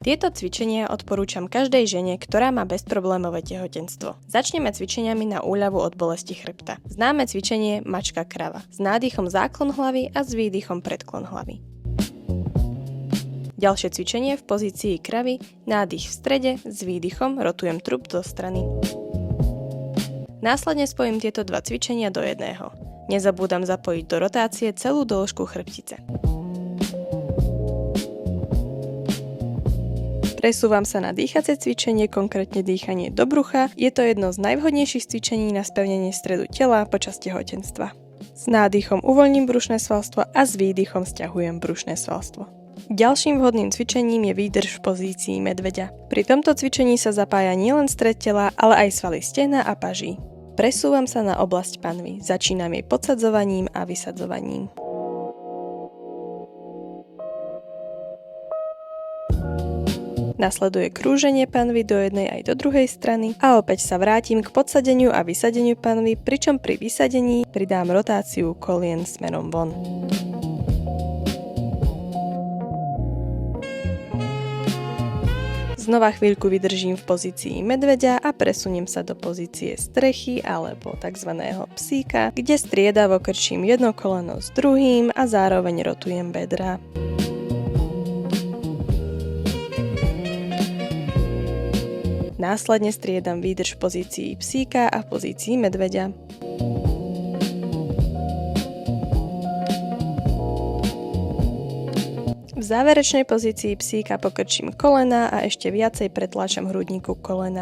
Tieto cvičenia odporúčam každej žene, ktorá má bezproblémové tehotenstvo. Začneme cvičeniami na úľavu od bolesti chrbta. Známe cvičenie mačka krava s nádychom záklon hlavy a s výdychom predklon hlavy. Ďalšie cvičenie v pozícii kravy, nádych v strede, s výdychom rotujem trup do strany. Následne spojím tieto dva cvičenia do jedného. Nezabúdam zapojiť do rotácie celú dĺžku chrbtice. Presúvam sa na dýchacie cvičenie, konkrétne dýchanie do brucha. Je to jedno z najvhodnejších cvičení na spevnenie stredu tela počas tehotenstva. S nádychom uvoľním brušné svalstvo a s výdychom sťahujem brušné svalstvo. Ďalším vhodným cvičením je výdrž v pozícii medveďa. Pri tomto cvičení sa zapája nielen stred tela, ale aj svaly stehna a paží. Presúvam sa na oblasť panvy. Začínam jej podsadzovaním a vysadzovaním. Nasleduje krúženie panvy do jednej aj do druhej strany a opäť sa vrátim k podsadeniu a vysadeniu panvy, pričom pri vysadení pridám rotáciu kolien smerom von. Znova chvíľku vydržím v pozícii medveďa a presuniem sa do pozície strechy alebo tzv. Psíka, kde striedavo krčím jedno koleno s druhým a zároveň rotujem bedrá. Následne striedam výdrž v pozícii psíka a v pozícii medveďa. V záverečnej pozícii psíka pokrčím kolena a ešte viacej pretláčam hrudníku kolena.